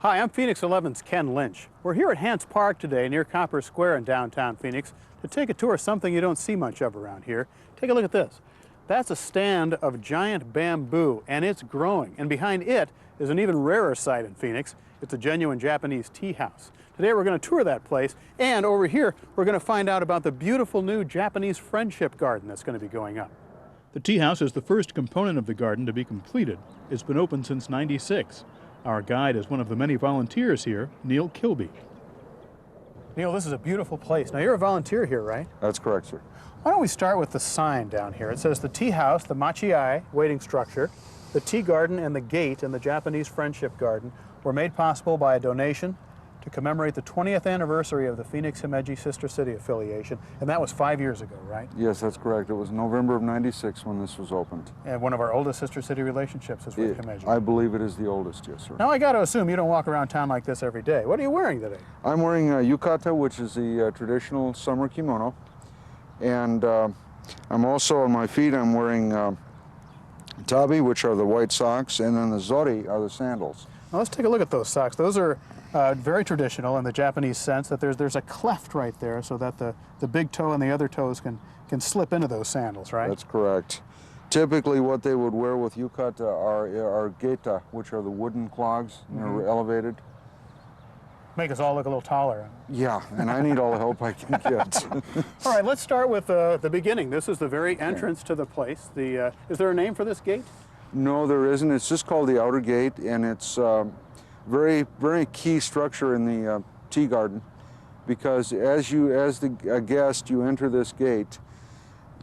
Hi, I'm Phoenix 11's Ken Lynch. We're here at Hance Park today near Copper Square in downtown Phoenix to take a tour of something you don't see much of around here. Take a look at this. That's a stand of giant bamboo, and it's growing. And behind it is an even rarer sight in Phoenix. It's a genuine Japanese tea house. Today we're going to tour that place, and over here we're going to find out about the beautiful new Japanese friendship garden that's going to be going up. The tea house is the first component of the garden to be completed. It's been open since '96. Our guide is one of the many volunteers here, Neil Kilby. Neil, this is a beautiful place. Now, you're a volunteer here, right? That's correct, sir. Why don't we start with the sign down here? It says the tea house, the machi-ai waiting structure, the tea garden, and the gate in the Japanese Friendship Garden were made possible by a donation to commemorate the 20th anniversary of the Phoenix Himeji Sister City affiliation, and that was 5 years ago, right? Yes, that's correct. It was November of '96 when this was opened. And one of our oldest sister city relationships is with Himeji. I believe it is the oldest, yes, sir. Now, I got to assume you don't walk around town like this every day. What are you wearing today? I'm wearing a yukata, which is the traditional summer kimono, and I'm also, on my feet, I'm wearing tabi, which are the white socks, and then the zori are the sandals. Now, let's take a look at those socks. Those are very traditional in the Japanese sense that there's a cleft right there so that the big toe and the other toes can slip into those sandals, right? That's correct. Typically what they would wear with yukata are geta, which are the wooden clogs, and they're elevated. Make us all look a little taller. Yeah, and I need all the help I can get. All right, let's start with the beginning. This is the very entrance to the place. Is there a name for this gate? No, there isn't. It's just called the outer gate, and it's very, very key structure in the tea garden, because as a guest, you enter this gate,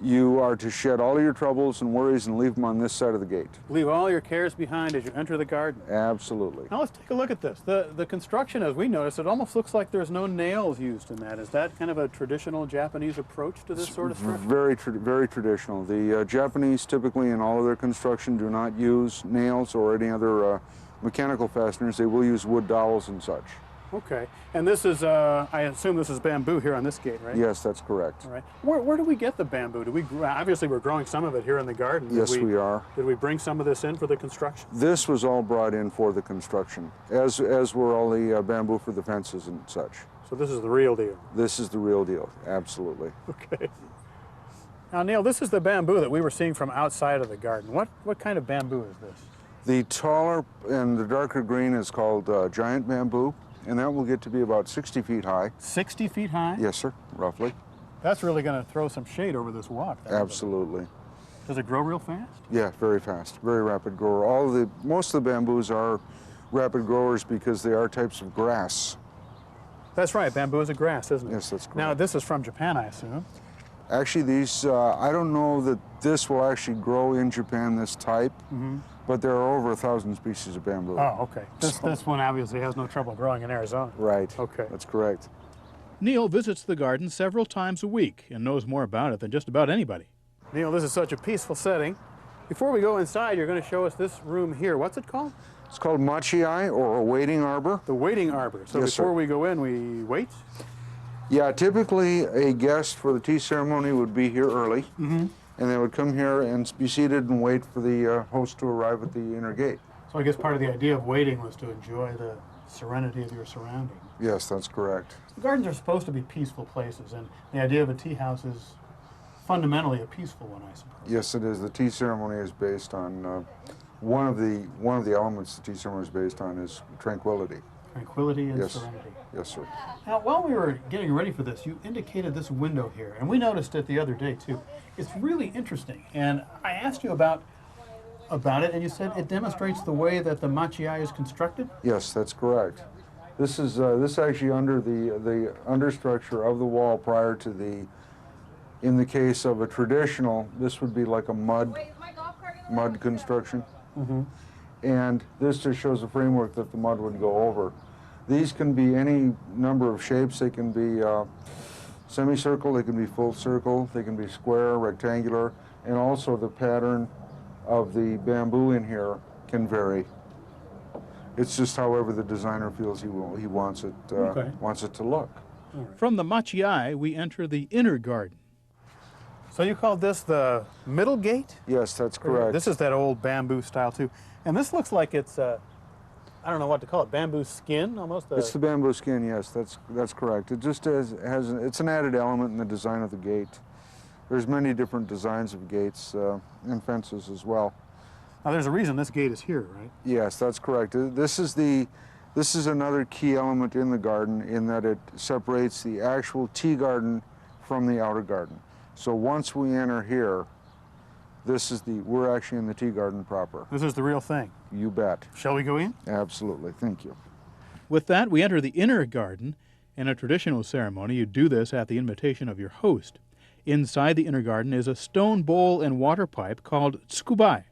you are to shed all your troubles and worries and leave them on this side of the gate. Leave all your cares behind as you enter the garden. Absolutely. Now let's take a look at this. The construction, as we noticed, it almost looks like there's no nails used in that. Is that kind of a traditional Japanese approach to this sort of structure? Very traditional. The Japanese typically in all of their construction do not use nails or any other mechanical fasteners. They will use wood dowels and such. Okay, and this is, I assume this is bamboo here on this gate, right? Yes, that's correct. All right. Where do we get the bamboo? Obviously we're growing some of it here in the garden. Yes, we are. Did we bring some of this in for the construction? This was all brought in for the construction, as were all the bamboo for the fences and such. So this is the real deal? This is the real deal, absolutely. Okay. Now, Neil, this is the bamboo that we were seeing from outside of the garden. What kind of bamboo is this? The taller and the darker green is called giant bamboo, and that will get to be about 60 feet high. 60 feet high? Yes, sir, roughly. That's really going to throw some shade over this walk. Absolutely. Does it grow real fast? Yeah, very fast, very rapid grower. Most of the bamboos are rapid growers because they are types of grass. That's right, bamboo is a grass, isn't it? Yes, that's correct. Now, this is from Japan, I assume. Actually, these, I don't know that this will actually grow in Japan, this type. But there are over 1,000 species of bamboo. Oh, okay. This one obviously has no trouble growing in Arizona. Right. Okay. That's correct. Neil visits the garden several times a week and knows more about it than just about anybody. Neil, this is such a peaceful setting. Before we go inside, you're going to show us this room here. What's it called? It's called machi-ai, or a waiting arbor. The waiting arbor. So yes, before sir. we go in, we wait? Yeah, typically a guest for the tea ceremony would be here early. And they would come here and be seated and wait for the host to arrive at the inner gate. So I guess part of the idea of waiting was to enjoy the serenity of your surroundings. Yes, that's correct. The gardens are supposed to be peaceful places, and the idea of a tea house is fundamentally a peaceful one, I suppose. Yes, it is. The tea ceremony is based on one of the elements the tea ceremony is based on is tranquility. Tranquility and serenity. Yes, sir. Now, while we were getting ready for this, you indicated this window here, and we noticed it the other day too. It's really interesting, and I asked you about it, and you said it demonstrates the way that the machi-ai is constructed? Yes, that's correct. This is actually under the understructure of the wall prior to in the case of a traditional, this would be like a mud construction. And this just shows a framework that the mud would go over. These can be any number of shapes. They can be semicircle, they can be full circle, they can be square, rectangular, and also the pattern of the bamboo in here can vary. It's just however the designer feels he wants it to look. From the machi-ai, we enter the inner garden. So you called this the middle gate? Yes, that's correct. This is that old bamboo style too. And this looks like it's I don't know what to call it, bamboo skin almost? It's the bamboo skin, yes, that's correct. It just it's an added element in the design of the gate. There's many different designs of gates and fences as well. Now there's a reason this gate is here, right? Yes, that's correct. This is another key element in the garden in that it separates the actual tea garden from the outer garden. So once we enter here, we're actually in the tea garden proper. This is the real thing. You bet. Shall we go in? Absolutely, thank you. With that, we enter the inner garden. In a traditional ceremony, you do this at the invitation of your host. Inside the inner garden is a stone bowl and water pipe called Tsukuba.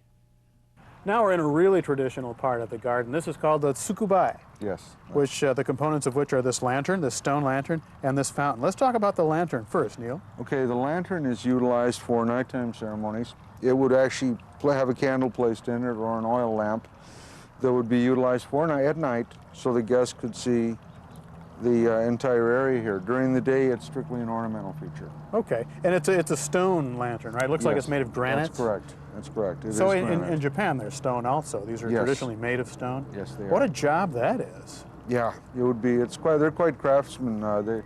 Now we're in a really traditional part of the garden. This is called the Tsukuba. Yes. Which the components of which are this lantern, this stone lantern, and this fountain. Let's talk about the lantern first, Neil. Okay, the lantern is utilized for nighttime ceremonies. It would actually have a candle placed in it or an oil lamp that would be utilized at night so the guests could see the entire area here. During the day, it's strictly an ornamental feature. Okay, and it's a stone lantern, right? It looks like it's made of granite. That's correct. That's correct. So in Japan, there's stone also. These are traditionally made of stone. Yes, they are. What a job that is. Yeah, it would be. They're quite craftsmen. The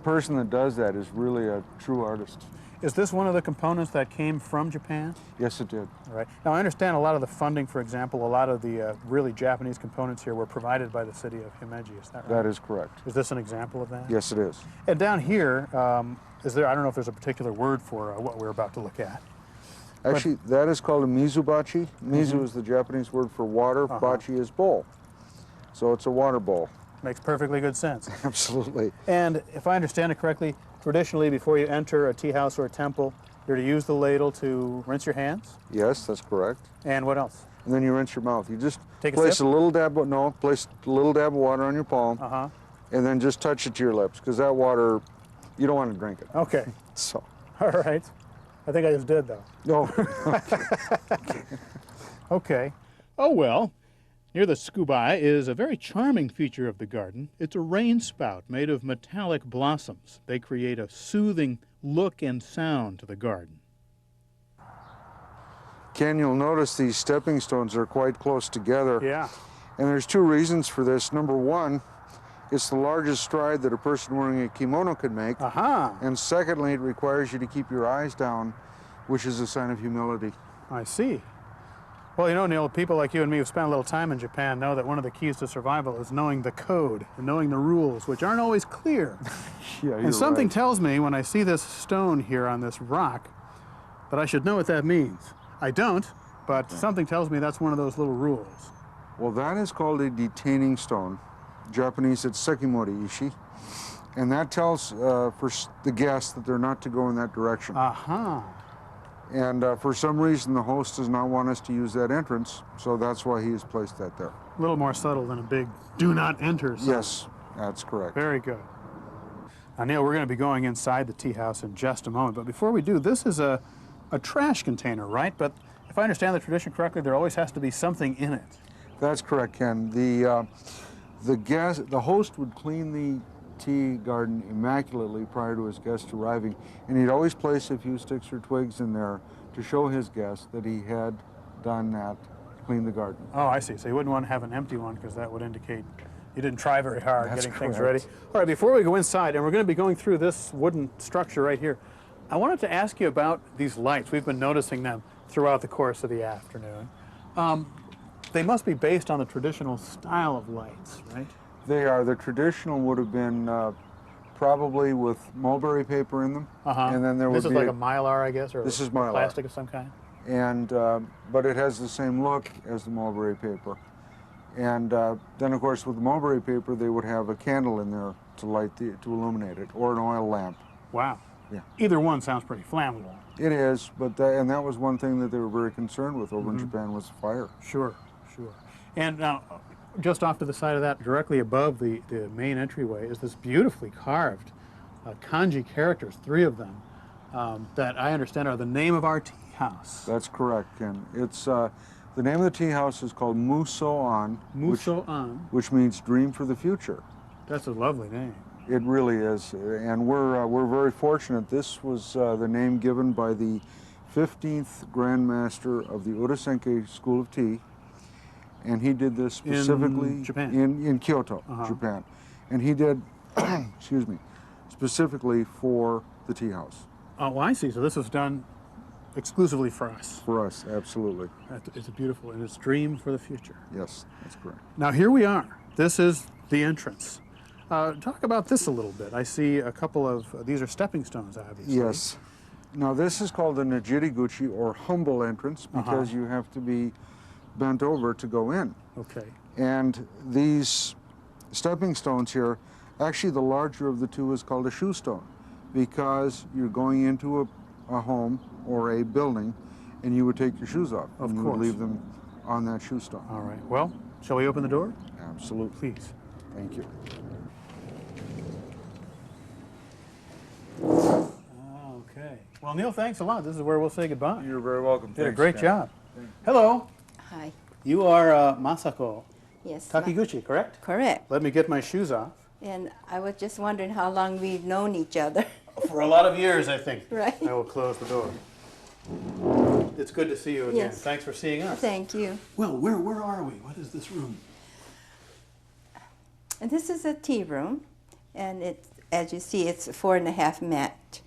person that does that is really a true artist. Is this one of the components that came from Japan? Yes, it did. All right. Now, I understand a lot of the funding, for example, a lot of the really Japanese components here were provided by the city of Himeji. Is that right? That is correct. Is this an example of that? Yes, it is. And down here, is there, I don't know if there's a particular word for what we're about to look at. Actually, that is called a mizubachi. Mizu is the Japanese word for water. Bachi is bowl. So it's a water bowl. Makes perfectly good sense. Absolutely. And if I understand it correctly, traditionally before you enter a tea house or a temple, you're to use the ladle to rinse your hands? Yes, that's correct. And what else? And then you rinse your mouth. You just Take place a little dab of, place a little dab of water on your palm, and then just touch it to your lips, because that water, you don't want to drink it. Okay. So. All right. I think I just did, though. No. Okay. Oh, well. Near the Tsukuba is a very charming feature of the garden. It's a rain spout made of metallic blossoms. They create a soothing look and sound to the garden. Ken, you'll notice these stepping stones are quite close together. Yeah. And there's two reasons for this. Number one, it's the largest stride that a person wearing a kimono could make. And secondly, it requires you to keep your eyes down, which is a sign of humility. I see. Well, you know, Neil, people like you and me who've spent a little time in Japan know that one of the keys to survival is knowing the code and knowing the rules, which aren't always clear. Yeah, and something tells me when I see this stone here on this rock that I should know what that means. I don't, but something tells me that's one of those little rules. Well, that is called a detaining stone. Japanese, it's sekimori ishi. And that tells for the guests that they're not to go in that direction. And for some reason, the host does not want us to use that entrance, so that's why he has placed that there. A little more subtle than a big do not enter sign. Yes, that's correct. Very good. Now, Neil, we're going to be going inside the tea house in just a moment, but before we do, this is a trash container, right? But if I understand the tradition correctly, there always has to be something in it. That's correct, Ken. The host would clean the tea garden immaculately prior to his guests arriving, and he'd always place a few sticks or twigs in there to show his guests that he had done that, cleaned the garden. Oh, I see. So you wouldn't want to have an empty one because that would indicate you didn't try very hard getting things ready. All right, before we go inside, and we're going to be going through this wooden structure right here, I wanted to ask you about these lights. We've been noticing them throughout the course of the afternoon. They must be based on the traditional style of lights, right? They are. The traditional would have been probably with mulberry paper in them. And then there would be... This is like a mylar, I guess, or this is mylar. Plastic of some kind? And, but it has the same look as the mulberry paper. And then, of course, with the mulberry paper, they would have a candle in there to light to illuminate it, or an oil lamp. Wow. Yeah. Either one sounds pretty flammable. It is, but and that was one thing that they were very concerned with over in Japan was fire. Sure, sure. And now, just off to the side of that, directly above the main entryway, is this beautifully carved kanji characters, 3 of them, that I understand are the name of our tea house. That's correct, Ken. It's the name of the tea house is called Muso-an. Muso-an. Which means dream for the future. That's a lovely name. It really is, and we're very fortunate. This was the name given by the 15th Grand Master of the Urasenke School of Tea, and he did this specifically in Japan. in Kyoto, Japan, and he did, excuse me, specifically for the tea house. Oh, I see. So this was done exclusively for us. For us, absolutely. It's beautiful, and it's a dream for the future. Yes, that's correct. Now here we are. This is the entrance. Talk about this a little bit. I see a couple of, these are stepping stones, obviously. Yes. Now this is called the Najiriguchi, or humble entrance, because you have to be bent over to go in. Okay. And these stepping stones here, actually the larger of the two is called a shoe stone, because you're going into a home or a building, and you would take your shoes off. Of and you course. would leave them on that shoe stone. All right. Well, shall we open the door? Absolutely. Please. Thank you. Okay. Well, Neil, thanks a lot. This is where we'll say goodbye. You're very welcome. Did a great job. Hello. Hi. You are Masako Yes. Takiguchi, correct? Correct. Let me get my shoes off. And I was just wondering how long we've known each other. For a lot of years, I think. Right. I will close the door. It's good to see you again. Yes. Thanks for seeing us. Thank you. Well, where are we? What is this room? And this is a tea room, and it's, as you see, it's 4.5 mat.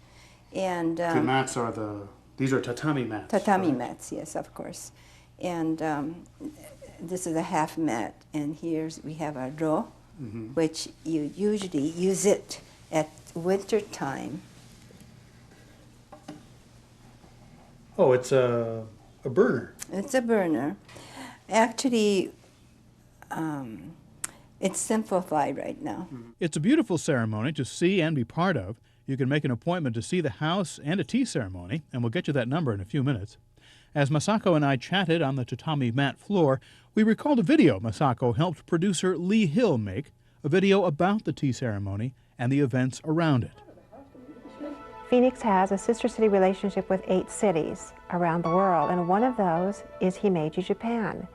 And The mats are these are tatami mats. tatami correct? mats, yes, of course. And this is a half mat, and we have a ro, which you usually use it at winter time. Oh, it's a burner. It's a burner. Actually, it's simplified right now. It's a beautiful ceremony to see and be part of. You can make an appointment to see the house and a tea ceremony, and we'll get you that number in a few minutes. As Masako and I chatted on the tatami mat floor, we recalled a video Masako helped producer Lee Hill make, a video about the tea ceremony and the events around it. Phoenix has a sister city relationship with 8 cities around the world, and one of those is Himeji, Japan.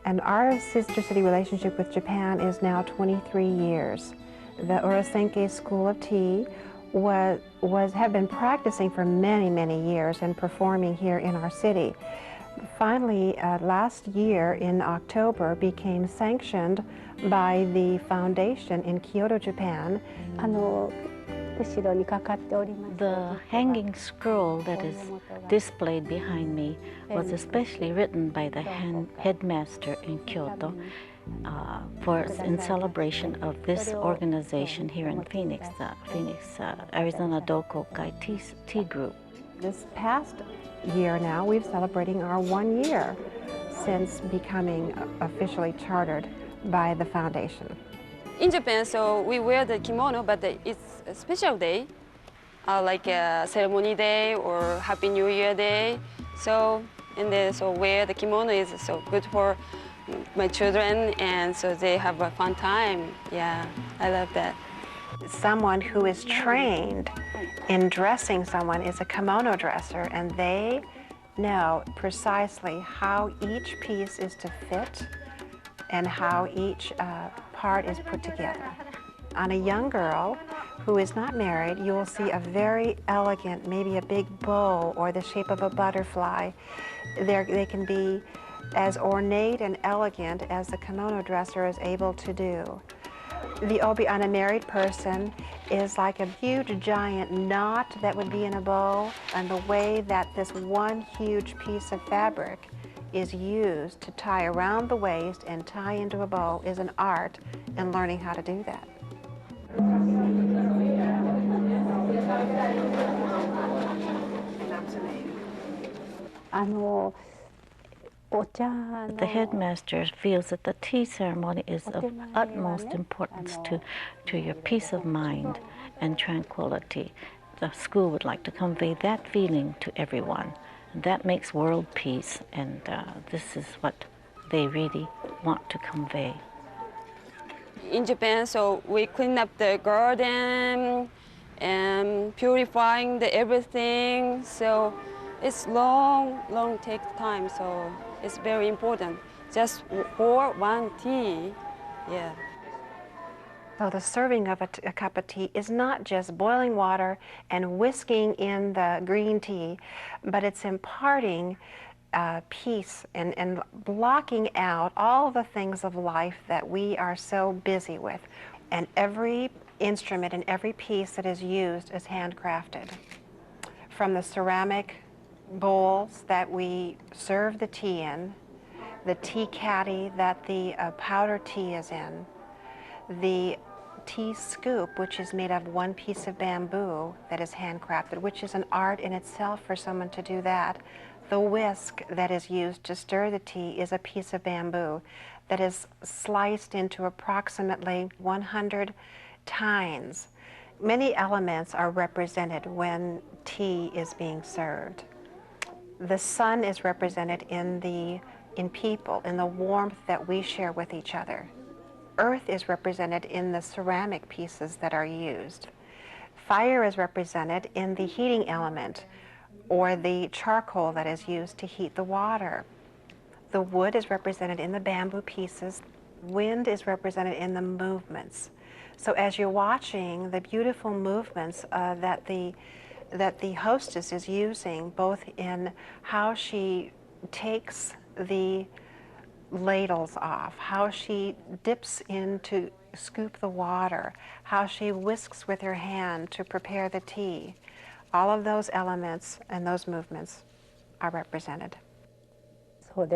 And our sister city relationship with Japan is now 23 years. The Urasenke School of Tea have been practicing for many, many years and performing here in our city. Finally, last year in October, became sanctioned by the foundation in Kyoto, Japan. The hanging scroll that is displayed behind me was especially written by the headmaster in Kyoto in celebration of this organization here in Phoenix, the Arizona Dokokai Tea Group. This past year now, we're celebrating our 1 year since becoming officially chartered by the foundation. In Japan, so we wear the kimono, but it's a special day, like a ceremony day or Happy New Year day. So, wear the kimono is so good for my children, and so they have a fun time. Yeah, I love that. Someone who is trained in dressing someone is a kimono dresser, and they know precisely how each piece is to fit and how each part is put together. On a young girl who is not married, you will see a very elegant, maybe a big bow or the shape of a butterfly. They can be as ornate and elegant as the kimono dresser is able to do. The obi on a married person is like a huge giant knot that would be in a bow, and the way that this one huge piece of fabric is used to tie around the waist and tie into a bow is an art in learning how to do that. The headmaster feels that the tea ceremony is of utmost importance to your peace of mind and tranquility. The school would like to convey that feeling to everyone. That makes world peace, and this is what they really want to convey. In Japan, so we clean up the garden and purifying everything. So it's long take time. So it's very important. Just for one tea, yeah. So the serving of a cup of tea is not just boiling water and whisking in the green tea, but it's imparting peace and blocking out all the things of life that we are so busy with. And every instrument and every piece that is used is handcrafted. From the ceramic bowls that we serve the tea in, the tea caddy that the powdered tea is in, the tea scoop, which is made of one piece of bamboo that is handcrafted, which is an art in itself for someone to do that. The whisk that is used to stir the tea is a piece of bamboo that is sliced into approximately 100 tines. Many elements are represented when tea is being served. The sun is represented in people, in the warmth that we share with each other. Earth is represented in the ceramic pieces that are used. Fire is represented in the heating element, or the charcoal that is used to heat the water. The wood is represented in the bamboo pieces. Wind is represented in the movements. So as you're watching the beautiful movements that the hostess is using, both in how she takes the ladles off, how she dips in to scoop the water, how she whisks with her hand to prepare the tea, all of those elements and those movements are represented. As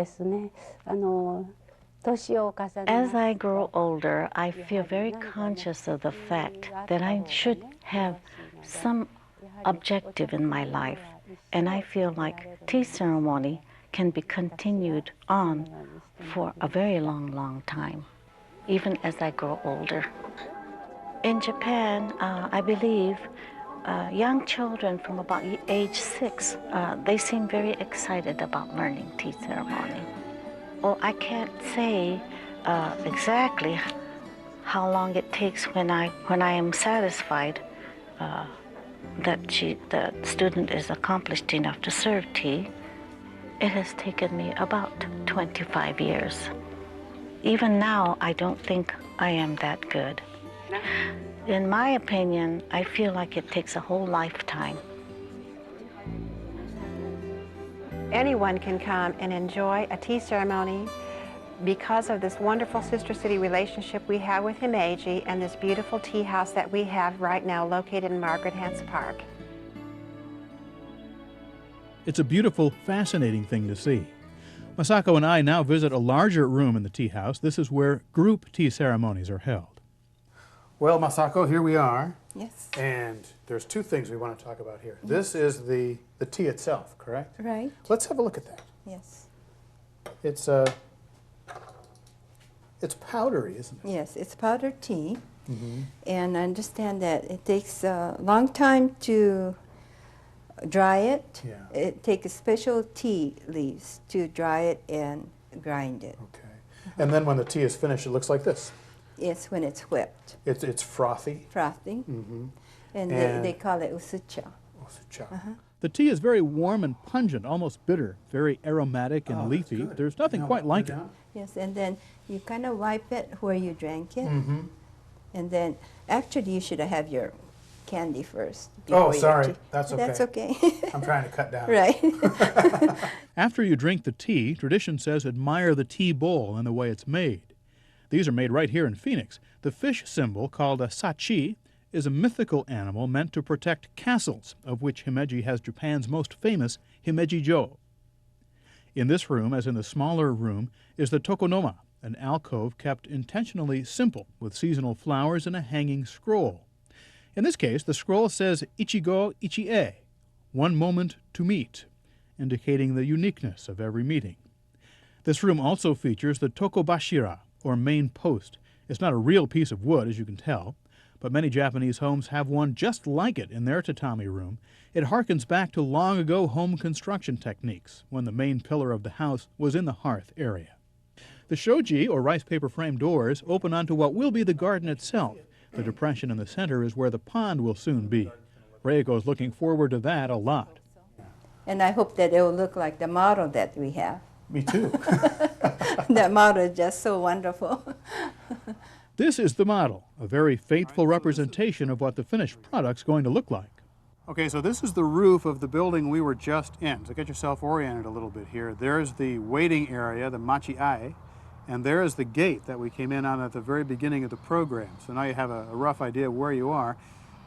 I grow older, I feel very conscious of the fact that I should have some objective in my life, and I feel like tea ceremony can be continued on for a very long, long time, even as I grow older. In Japan, I believe young children from about age 6, they seem very excited about learning tea ceremony. Well, I can't say exactly how long it takes when I am satisfied that the student is accomplished enough to serve tea. It has taken me about 25 years. Even now, I don't think I am that good. In my opinion, I feel like it takes a whole lifetime. Anyone can come and enjoy a tea ceremony because of this wonderful sister city relationship we have with Himeji and this beautiful tea house that we have right now located in Margaret Hance Park. It's a beautiful, fascinating thing to see. Masako and I now visit a larger room in the tea house. This is where group tea ceremonies are held. Well, Masako, here we are. Yes. And there's two things we want to talk about here. This is the tea itself, correct? Right. Let's have a look at that. Yes. It's powdery, isn't it? Yes, it's powdered tea. Mm-hmm. And I understand that it takes a long time to dry it. Yeah. It takes special tea leaves to dry it and grind it. Okay. And then when the tea is finished, it looks like this. It's when it's whipped. It's frothy. Frothy. Mm-hmm. And they call it usucha. Usucha. The tea is very warm and pungent, almost bitter, very aromatic and leafy. There's nothing quite like it. Yes, and then you kind of wipe it where you drank it. Mm-hmm. And then, actually, you should have your candy first. Oh, sorry. That's okay. That's okay. I'm trying to cut down. Right. After you drink the tea, tradition says admire the tea bowl and the way it's made. These are made right here in Phoenix. The fish symbol, called a sachi, is a mythical animal meant to protect castles, of which Himeji has Japan's most famous Himeji-jo. In this room, as in the smaller room, is the tokonoma, an alcove kept intentionally simple with seasonal flowers and a hanging scroll. In this case, the scroll says Ichigo Ichie, one moment to meet, indicating the uniqueness of every meeting. This room also features the tokobashira, or main post. It's not a real piece of wood, as you can tell, but many Japanese homes have one just like it in their tatami room. It harkens back to long-ago home construction techniques, when the main pillar of the house was in the hearth area. The shoji, or rice paper frame doors, open onto what will be the garden itself. The depression in the center is where the pond will soon be. Reiko's looking forward to that a lot. And I hope that it will look like the model that we have. Me too. That model is just so wonderful. This is the model, a very faithful representation of what the finished product's going to look like. Okay, so this is the roof of the building we were just in. So get yourself oriented a little bit here. There's the waiting area, the machiai, and there is the gate that we came in on at the very beginning of the program. So now you have a rough idea of where you are.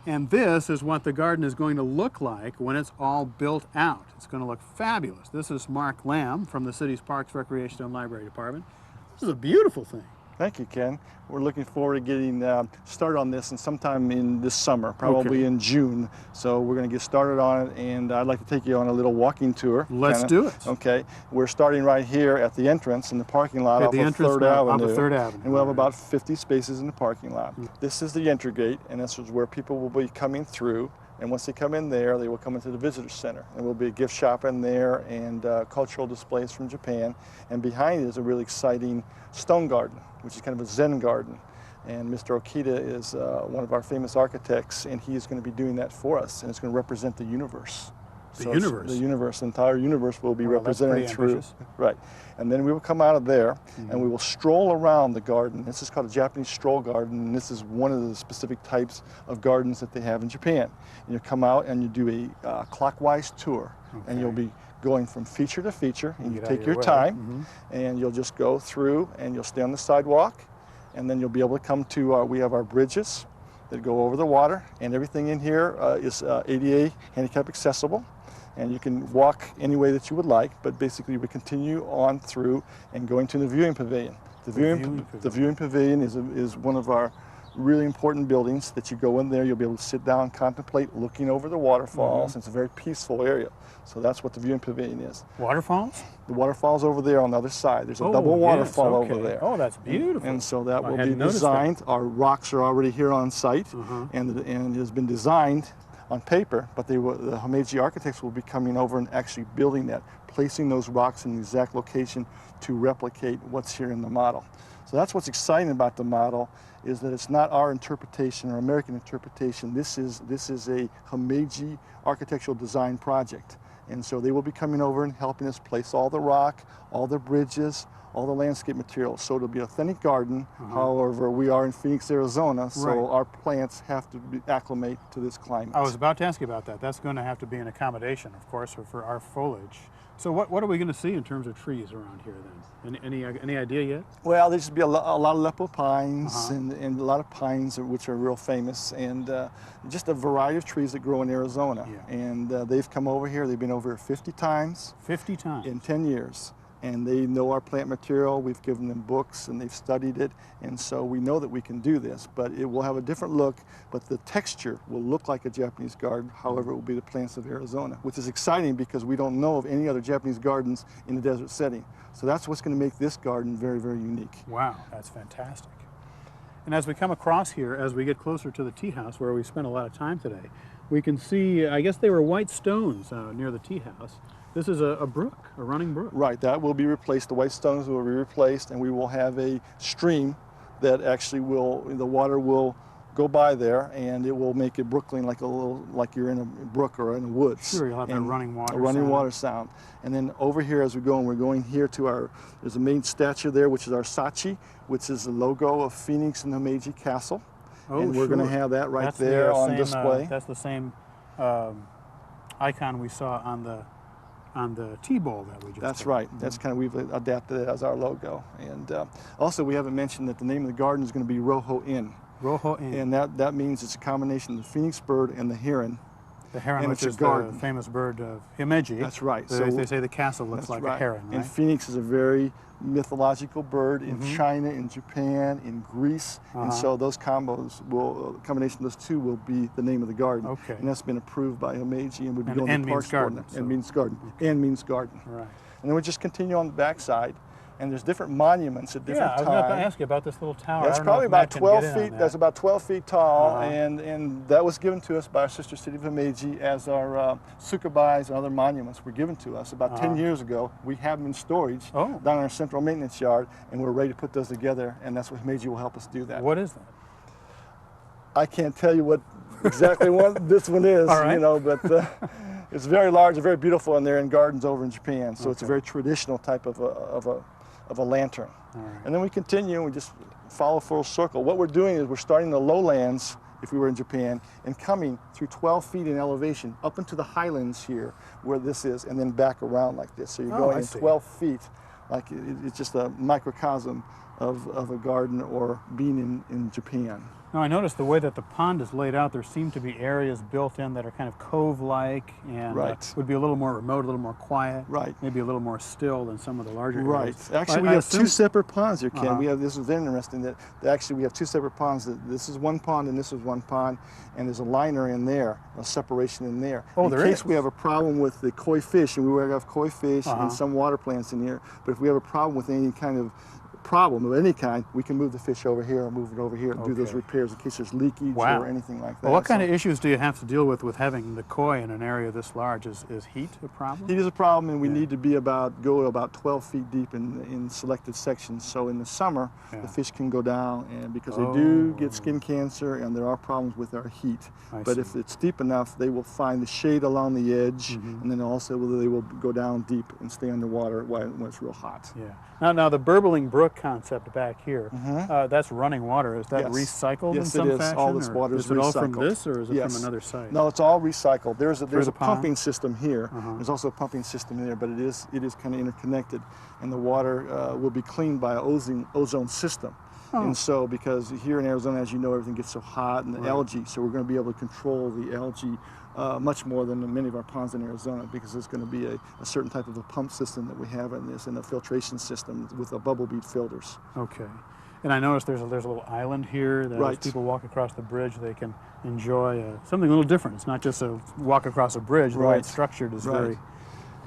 And this is what the garden is going to look like when it's all built out. It's going to look fabulous. This is Mark Lamb from the city's Parks, Recreation, and Library Department. This is a beautiful thing. Thank you, Ken. We're looking forward to getting started on this and sometime in this summer, probably in June. So we're going to get started on it, and I'd like to take you on a little walking tour. Let's do it. Okay. We're starting right here at the entrance in the parking lot off of 3rd Avenue. Off of 3rd Avenue. And we'll have about 50 spaces in the parking lot. This is the entry gate, and this is where people will be coming through. And once they come in there, they will come into the visitor center. And there will be a gift shop in there and cultural displays from Japan. And behind it is a really exciting stone garden, which is kind of a Zen garden. And Mr. Okita is one of our famous architects, and he is going to be doing that for us. And it's going to represent the universe. The universe? The universe, the entire universe will be represented that's through. ambitious. Right. And then we will come out of there, and we will stroll around the garden. This is called a Japanese stroll garden, and this is one of the specific types of gardens that they have in Japan. And you come out and you do a clockwise tour, and you'll be going from feature to feature, and you take your time, and you'll just go through, and you'll stay on the sidewalk, and then you'll be able to come to we have our bridges that go over the water, and everything in here is ADA handicap accessible. And you can walk any way that you would like, but basically we continue on through and going to the Viewing Pavilion. The Viewing Pavilion is one of our really important buildings that you go in there, you'll be able to sit down, contemplate, looking over the waterfalls. It's a very peaceful area. So that's what the Viewing Pavilion is. Waterfalls? The waterfall's over there on the other side. There's a double waterfall over there. Oh, that's beautiful. And so that will be designed. Our rocks are already here on site, and it has been designed on paper, but the Himeji architects will be coming over and actually building that, placing those rocks in the exact location to replicate what's here in the model. So that's what's exciting about the model, is that it's not our interpretation or American interpretation. This is a Himeji architectural design project. And so they will be coming over and helping us place all the rock, all the bridges, all the landscape materials. So it'll be an authentic garden. However, we are in Phoenix, Arizona, so our plants have to acclimate to this climate. I was about to ask you about that. That's going to have to be an accommodation, of course, for our foliage. So what are we going to see in terms of trees around here then? Any idea yet? Well, there's be a lot of Aleppo pines and a lot of pines which are real famous, and just a variety of trees that grow in Arizona. And they've come over here. They've been over 50 times. 50 times? In 10 years. And they know our plant material. We've given them books and they've studied it, and so we know that we can do this, but it will have a different look, but the texture will look like a Japanese garden. However, it will be the plants of Arizona, which is exciting because we don't know of any other Japanese gardens in a desert setting. So that's what's going to make this garden very, very unique. Wow, that's fantastic. And as we come across here, as we get closer to the tea house where we spent a lot of time today, we can see, I guess they were white stones near the tea house. This is a brook, a running brook. Right, that will be replaced. The white stones will be replaced, and we will have a stream that actually the water will go by there, and it will make it brookling like you're in a brook or in the woods. Sure, you'll have that running water sound. A running water sound. And then over here as we go, and we're going here to there's a main statue there, which is our Sachi, which is the logo of Phoenix and Himeji Castle. Oh, and we're going to have that right there on display. That's the same icon we saw on the tea bowl that we just That's right. That's kind of, we've adapted it as our logo. And also we haven't mentioned that the name of the garden is going to be Roho Inn. Roho Inn. And that means it's a combination of the phoenix bird and the heron. The heron, which is the famous bird of Himeji. That's right. So they say the castle looks like a heron, right? And phoenix is a very mythological bird in China, in Japan, in Greece, and so those combination of those two will be the name of the garden. Okay. And that's been approved by Himeji, and would be going to the Parks Board. And means garden. And means garden. Right. And then we just continue on the backside, and there's different monuments at different times. Yeah, I was going to ask you about this little tower. That's probably about 12 feet. That's about 12 feet tall, and that was given to us by our sister city of Himeji as our Tsukubas and other monuments were given to us about 10 years ago. We have them in storage down in our central maintenance yard, and we're ready to put those together, and that's what Himeji will help us do that. What is that? I can't tell you what exactly what this one is, you know, but it's very large and very beautiful, and they're in gardens over in Japan, so it's a very traditional type of a lantern. And then we continue and we just follow full circle. What we're doing is we're starting the lowlands if we were in Japan, and coming through 12 feet in elevation up into the highlands here where this is, and then back around like this. So you're going in 12 feet, like it's just a microcosm of a garden or being in Japan. Now I noticed the way that the pond is laid out, there seem to be areas built in that are kind of cove-like and would be a little more remote, a little more quiet, maybe a little more still than some of the larger areas. Actually, we have two separate ponds here, Ken. We have, this is interesting, that actually we have two separate ponds. This is one pond and this is one pond, and there's a liner in there, a separation in there. In case we have a problem with the koi fish, and we have koi fish and some water plants in here, but if we have a problem with any kind of problem of any kind, we can move the fish over here or move it over here and do those repairs in case there's leakage or anything like that. Well, what kind of issues do you have to deal with having the koi in an area this large? Is heat a problem? Heat is a problem, and we need to be go about 12 feet deep in selected sections. So in the summer, the fish can go down, and because they do get skin cancer, and there are problems with our heat. But if it's deep enough, they will find the shade along the edge, and then also they will go down deep and stay underwater when it's real hot. Now the Burbling Brook concept back here, that's running water. Is that recycled in some fashion? Yes, it is. All this water is recycled. Is it all from this, or is it from another site? No, it's all recycled. There's a pumping system here. There's also a pumping system there, but it is kind of interconnected, and the water will be cleaned by an ozone system. And so, because here in Arizona, as you know, everything gets so hot, and the algae, so we're going to be able to control the algae much more than many of our ponds in Arizona, because there's going to be a certain type of a pump system that we have in this, and a filtration system with bubble bead filters. Okay. And I noticed there's a little island here that as people walk across the bridge, they can enjoy something a little different. It's not just a walk across a bridge. The way it's structured is very...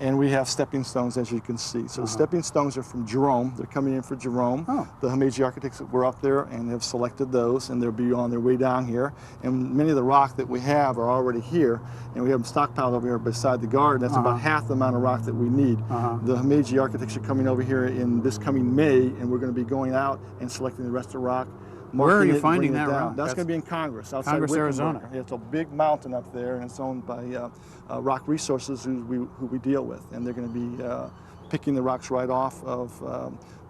And we have stepping stones, as you can see. So the stepping stones are from Jerome. They're coming in for Jerome. The Himeji architects were up there and have selected those, and they'll be on their way down here. And many of the rock that we have are already here, and we have them stockpiled over here beside the garden. That's about half the amount of rock that we need. The Himeji architects are coming over here in this coming May, and we're going to be going out and selecting the rest of the rock. Where are you finding that rock? That's going to be in Congress, outside Congress, Arizona. It's a big mountain up there, and it's owned by Rock Resources, who we deal with. And they're going to be picking the rocks right off of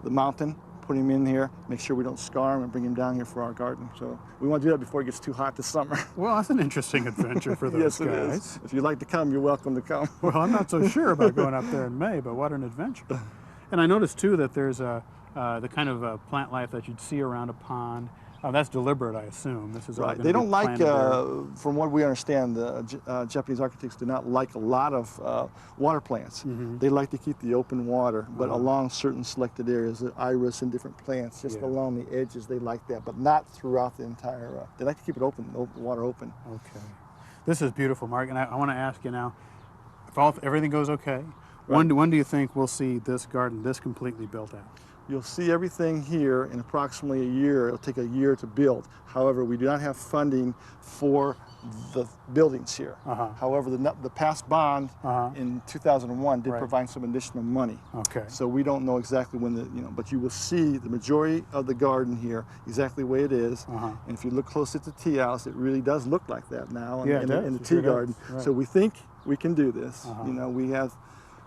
the mountain, putting them in here, make sure we don't scar them, and bring them down here for our garden. So we want to do that before it gets too hot this summer. Well, that's an interesting adventure for those guys. Yes, it is. If you'd like to come, you're welcome to come. Well, I'm not so sure about going up there in May, but what an adventure. And I noticed, too, that there's the kind of plant life that you'd see around a pond. That's deliberate, I assume. This is They don't like, from what we understand, the Japanese architects do not like a lot of water plants. They like to keep the open water, but along certain selected areas, the iris and different plants, just along the edges, they like that, but not throughout the entire, they like to keep it open, the water open. Okay. This is beautiful, Mark, and I want to ask you now, if everything goes okay, when do you think we'll see this garden, this completely built out? You'll see everything here in approximately a year. It'll take a year to build. However, we do not have funding for the buildings here. However, the past bond in 2001 did provide some additional money. Okay. So we don't know exactly when but you will see the majority of the garden here exactly the way it is. And if you look close at the tea house, it really does look like that now in the tea garden. So we think we can do this.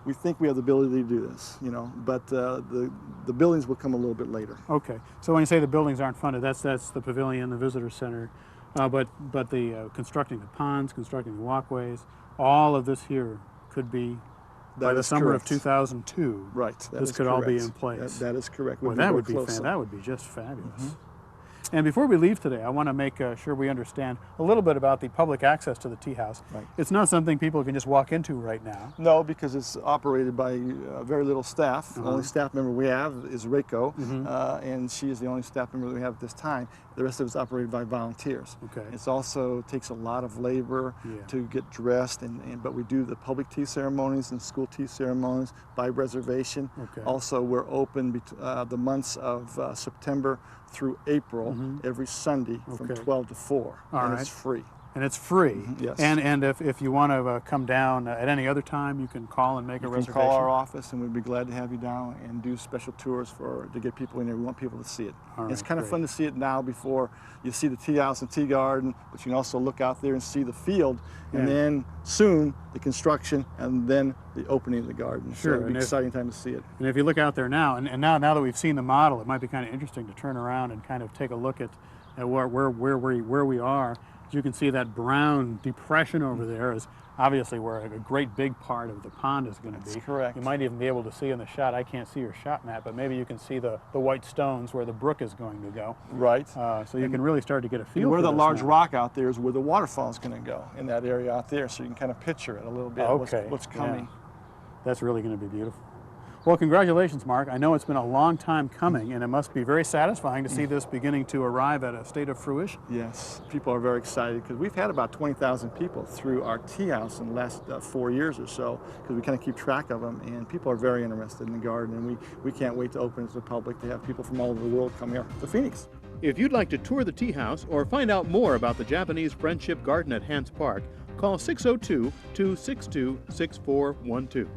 We think we have the ability to do this, but the buildings will come a little bit later. Okay. So when you say the buildings aren't funded, that's the pavilion, the visitor center, but the constructing the ponds, constructing the walkways, all of this here could be by the summer of 2002. Right. This could all be in place. That is correct. Well, that would be just fabulous. And before we leave today, I want to make sure we understand a little bit about the public access to the tea house. It's not something people can just walk into right now. No, because it's operated by very little staff. The only staff member we have is Reiko, and she is the only staff member that we have at this time. The rest of it is operated by volunteers. It also takes a lot of labor to get dressed, but we do the public tea ceremonies and school tea ceremonies by reservation. Also, we're open the months of September through April every Sunday from 12 to 4, and it's free. And it's free. Yes. And if you want to come down at any other time, you can call and make a reservation. You can call our office, and we'd be glad to have you down and do special tours to get people in there. We want people to see it. It's kind of fun to see it now before you see the tea house and tea garden, but you can also look out there and see the field, and then soon the construction, and then the opening of the garden. Sure. So it'll be an exciting time to see it. And if you look out there now, and now that we've seen the model, it might be kind of interesting to turn around and kind of take a look at And where we are, as you can see, that brown depression over there is obviously where a great big part of the pond is going to be. That's correct. You might even be able to see in the shot, I can't see your shot, Matt, but maybe you can see the white stones where the brook is going to go. Right. So you can really start to get a feel Where for the this large now. rock out there is where the waterfall is going to go, in that area out there, so you can kind of picture it a little bit, Okay. what's coming. Yeah. That's really going to be beautiful. Well, congratulations, Mark. I know it's been a long time coming, and it must be very satisfying to see this beginning to arrive at a state of fruition. Yes, people are very excited because we've had about 20,000 people through our tea house in the last 4 years or so, because we kind of keep track of them, and people are very interested in the garden, and we can't wait to open it to the public, to have people from all over the world come here to Phoenix. If you'd like to tour the tea house or find out more about the Japanese Friendship Garden at Hance Park, call 602-262-6412.